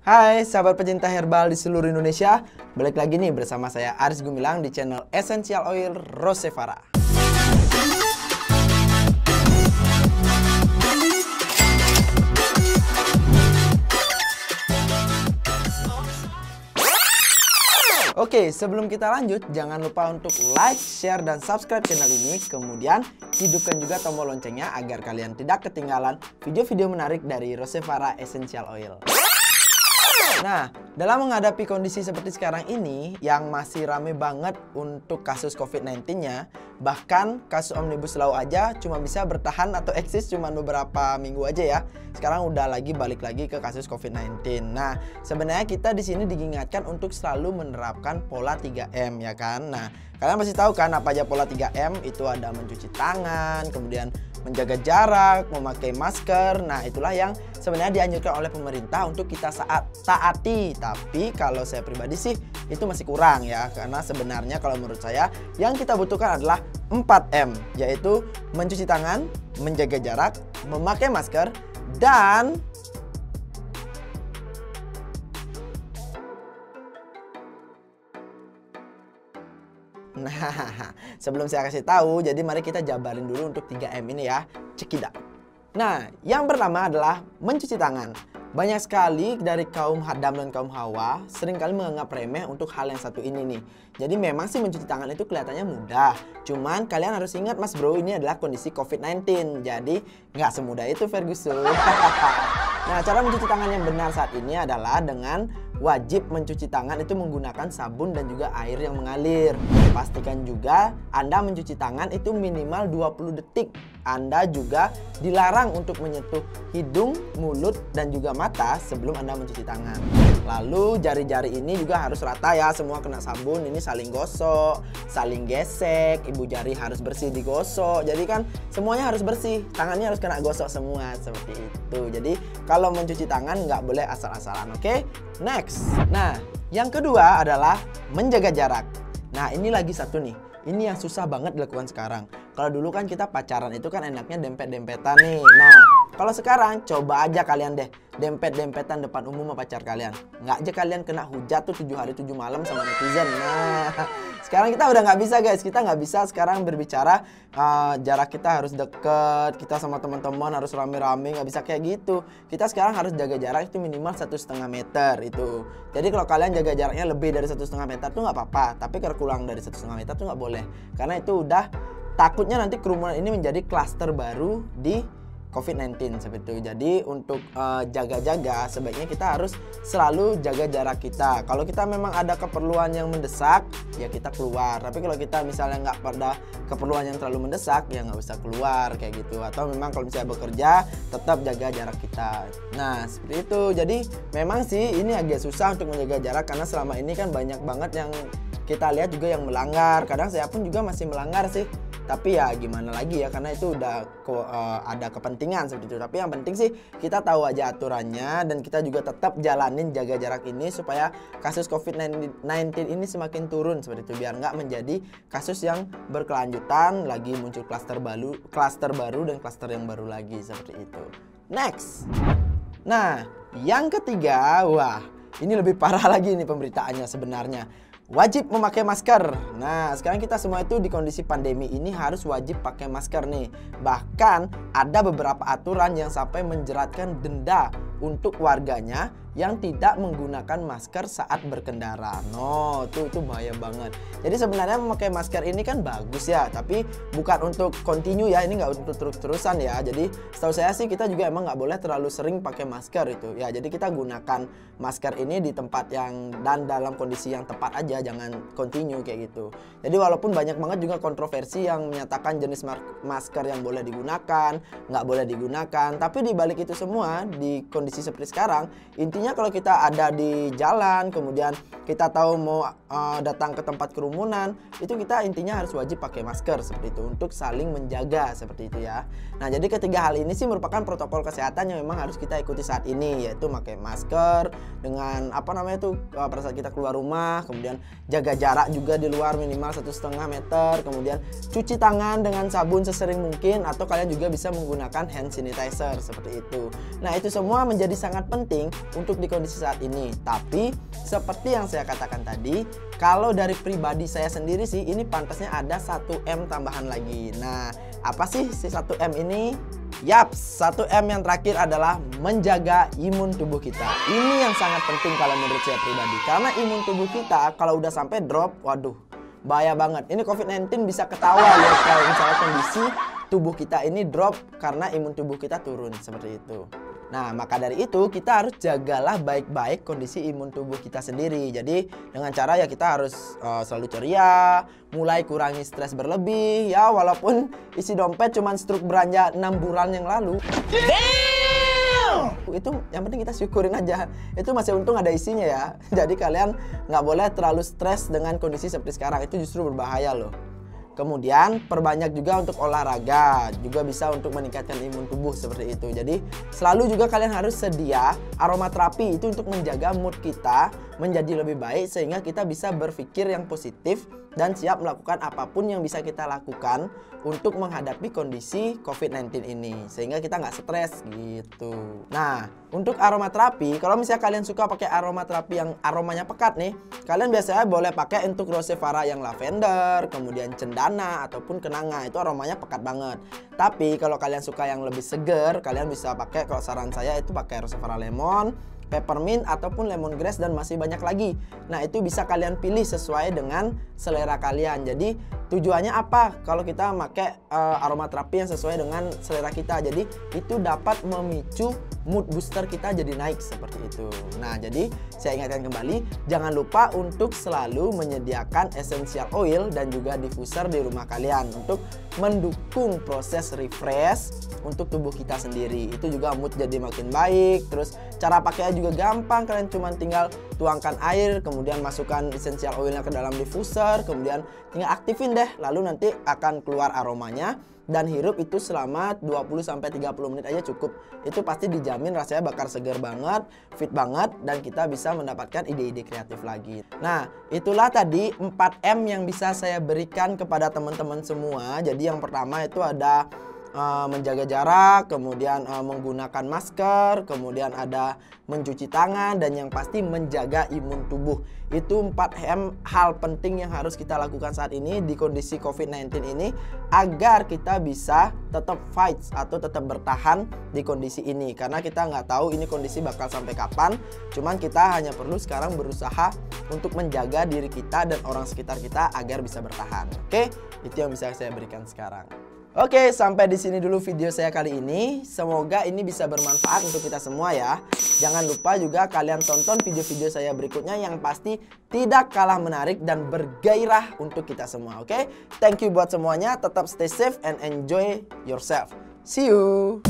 Hai sahabat pecinta herbal di seluruh Indonesia. Balik lagi nih bersama saya Aris Gumilang di channel Essential Oil Rosevara. Oke, sebelum kita lanjut, jangan lupa untuk like, share, dan subscribe channel ini. Kemudian, hidupkan juga tombol loncengnya agar kalian tidak ketinggalan video-video menarik dari Rosevara Essential Oil. Nah, dalam menghadapi kondisi seperti sekarang ini yang masih rame banget untuk kasus COVID-19-nya, bahkan kasus Omnibus Law aja cuma bisa bertahan atau eksis cuma beberapa minggu aja ya. Sekarang udah balik lagi ke kasus COVID-19. Nah, sebenarnya kita di sini diingatkan untuk selalu menerapkan pola 3M ya kan. Nah, kalian pasti tahu kan apa aja pola 3M? Itu ada mencuci tangan, kemudian menjaga jarak, memakai masker. Nah, itulah yang sebenarnya dianjurkan oleh pemerintah untuk kita taati. Tapi kalau saya pribadi sih itu masih kurang ya. Karena sebenarnya kalau menurut saya yang kita butuhkan adalah 4M, yaitu mencuci tangan, menjaga jarak, memakai masker, dan nah, sebelum saya kasih tahu, jadi mari kita jabarin dulu untuk 3M ini ya. Cekidot. Nah, yang pertama adalah mencuci tangan. Banyak sekali dari kaum Adam dan kaum Hawa seringkali menganggap remeh untuk hal yang satu ini nih. Jadi memang sih mencuci tangan itu kelihatannya mudah. Cuman kalian harus ingat mas bro, ini adalah kondisi COVID-19. Jadi nggak semudah itu Ferguson. Nah, cara mencuci tangan yang benar saat ini adalah dengan wajib mencuci tangan itu menggunakan sabun dan juga air yang mengalir. Pastikan juga Anda mencuci tangan itu minimal 20 detik. Anda juga dilarang untuk menyentuh hidung, mulut, dan juga mata sebelum Anda mencuci tangan. Lalu jari-jari ini juga harus rata ya, semua kena sabun, ini saling gosok, saling gesek, ibu jari harus bersih digosok. Jadi kan semuanya harus bersih, tangannya harus kena gosok semua seperti itu. Jadi kalau mencuci tangan nggak boleh asal-asalan, oke? Next. Nah, yang kedua adalah menjaga jarak. Nah, ini lagi satu nih. Ini yang susah banget dilakukan sekarang. Kalau dulu kan kita pacaran itu kan enaknya dempet-dempetan nih. Nah, kalau sekarang coba aja kalian deh dempet-dempetan depan umum sama pacar kalian. Nggak aja kalian kena hujat tuh 7 hari 7 malam sama netizen. Nah, sekarang kita udah nggak bisa guys. Kita nggak bisa sekarang berbicara jarak kita harus deket. Kita sama teman-teman harus rame-rame. Nggak bisa kayak gitu. Kita sekarang harus jaga jarak itu minimal 1,5 meter itu. Jadi kalau kalian jaga jaraknya lebih dari 1,5 meter tuh nggak apa-apa. Tapi kalau kurang dari 1,5 meter tuh nggak boleh. Karena itu udah takutnya nanti kerumunan ini menjadi klaster baru di COVID-19 seperti itu. Jadi untuk jaga-jaga sebaiknya kita harus selalu jaga jarak kita. Kalau kita memang ada keperluan yang mendesak ya kita keluar. Tapi kalau kita misalnya nggak pada keperluan yang terlalu mendesak ya nggak usah keluar kayak gitu. Atau memang kalau misalnya bekerja tetap jaga jarak kita. Nah seperti itu. Jadi memang sih ini agak susah untuk menjaga jarak karena selama ini kan banyak banget yang kita lihat juga yang melanggar. Kadang saya pun juga masih melanggar sih. Tapi ya gimana lagi ya, karena itu udah ada kepentingan seperti itu. Tapi yang penting sih kita tahu aja aturannya dan kita juga tetap jalanin jaga jarak ini supaya kasus COVID-19 ini semakin turun seperti itu. Biar nggak menjadi kasus yang berkelanjutan, lagi muncul klaster baru dan klaster yang baru lagi seperti itu. Next. Nah, yang ketiga, wah ini lebih parah lagi nih pemberitaannya sebenarnya. Wajib memakai masker. Nah, sekarang kita semua itu di kondisi pandemi ini harus wajib pakai masker nih. Bahkan ada beberapa aturan yang sampai menjeratkan denda untuk warganya yang tidak menggunakan masker saat berkendara. No, itu bahaya banget. Jadi sebenarnya memakai masker ini kan bagus ya, tapi bukan untuk continue ya, ini nggak untuk terus-terusan ya. Jadi setahu saya sih kita juga emang nggak boleh terlalu sering pakai masker itu ya. Jadi kita gunakan masker ini di tempat yang dan dalam kondisi yang tepat aja, jangan continue kayak gitu. Jadi walaupun banyak banget juga kontroversi yang menyatakan jenis masker yang boleh digunakan, nggak boleh digunakan, tapi di balik itu semua di kondisi seperti sekarang, intinya kalau kita ada di jalan, kemudian kita tahu mau datang ke tempat kerumunan, itu kita intinya harus wajib pakai masker seperti itu untuk saling menjaga seperti itu ya. Nah, jadi ketiga hal ini sih merupakan protokol kesehatan yang memang harus kita ikuti saat ini, yaitu pakai masker dengan pada saat kita keluar rumah, kemudian jaga jarak juga di luar minimal 1,5 meter, kemudian cuci tangan dengan sabun sesering mungkin, atau kalian juga bisa menggunakan hand sanitizer seperti itu. Nah, itu semua menjadi sangat penting untuk untuk di kondisi saat ini. Tapi seperti yang saya katakan tadi, kalau dari pribadi saya sendiri sih ini pantasnya ada 1M tambahan lagi. Nah, apa sih si 1M ini? Yap, 1M yang terakhir adalah menjaga imun tubuh kita. Ini yang sangat penting kalau menurut saya pribadi. Karena imun tubuh kita kalau udah sampai drop, waduh, bahaya banget. Ini COVID-19 bisa ketawa ya kalau misalnya kondisi tubuh kita ini drop karena imun tubuh kita turun seperti itu. Nah, maka dari itu kita harus jagalah baik-baik kondisi imun tubuh kita sendiri. Jadi dengan cara ya kita harus selalu ceria, mulai kurangi stres berlebih ya, walaupun isi dompet cuman struk belanja 6 bulan yang lalu. Damn! Itu yang penting kita syukurin aja. Itu masih untung ada isinya ya. Jadi kalian nggak boleh terlalu stres dengan kondisi seperti sekarang. Itu justru berbahaya loh. Kemudian perbanyak juga untuk olahraga, juga bisa untuk meningkatkan imun tubuh seperti itu. Jadi selalu juga kalian harus sedia aromaterapi itu untuk menjaga mood kita menjadi lebih baik sehingga kita bisa berpikir yang positif dan siap melakukan apapun yang bisa kita lakukan untuk menghadapi kondisi COVID-19 ini sehingga kita nggak stres gitu. Nah, untuk aromaterapi, kalau misalnya kalian suka pakai aromaterapi yang aromanya pekat nih, kalian biasanya boleh pakai untuk Rosevara yang lavender, kemudian cendana ataupun kenanga, itu aromanya pekat banget. Tapi kalau kalian suka yang lebih seger, kalian bisa pakai, kalau saran saya itu pakai Rosevara lemon, peppermint ataupun lemongrass dan masih banyak lagi. Nah, itu bisa kalian pilih sesuai dengan selera kalian. Jadi tujuannya apa? Kalau kita pakai aromaterapi yang sesuai dengan selera kita, jadi itu dapat memicu mood booster kita jadi naik seperti itu. Nah, jadi saya ingatkan kembali, jangan lupa untuk selalu menyediakan essential oil dan juga diffuser di rumah kalian untuk mendukung proses refresh untuk tubuh kita sendiri. Itu juga mood jadi makin baik. Terus cara pakainya juga gampang, kalian cuma tinggal tuangkan air, kemudian masukkan essential oilnya ke dalam diffuser, kemudian tinggal aktifin deh, lalu nanti akan keluar aromanya. Dan hirup itu selama 20-30 menit aja cukup. Itu pasti dijamin rasanya bakar segar banget, fit banget, dan kita bisa mendapatkan ide-ide kreatif lagi. Nah, itulah tadi 4M yang bisa saya berikan kepada teman-teman semua. Jadi yang pertama itu ada menjaga jarak, kemudian menggunakan masker, kemudian ada mencuci tangan, dan yang pasti menjaga imun tubuh. Itu 4M hal penting yang harus kita lakukan saat ini di kondisi COVID-19 ini agar kita bisa tetap fight atau tetap bertahan di kondisi ini. Karena kita nggak tahu ini kondisi bakal sampai kapan, cuman kita hanya perlu sekarang berusaha untuk menjaga diri kita dan orang sekitar kita agar bisa bertahan. Oke, itu yang bisa saya berikan sekarang. Oke, sampai di sini dulu video saya kali ini. Semoga ini bisa bermanfaat untuk kita semua ya. Jangan lupa juga kalian tonton video-video saya berikutnya yang pasti tidak kalah menarik dan bergairah untuk kita semua. Oke, thank you buat semuanya. Tetap stay safe and enjoy yourself. See you.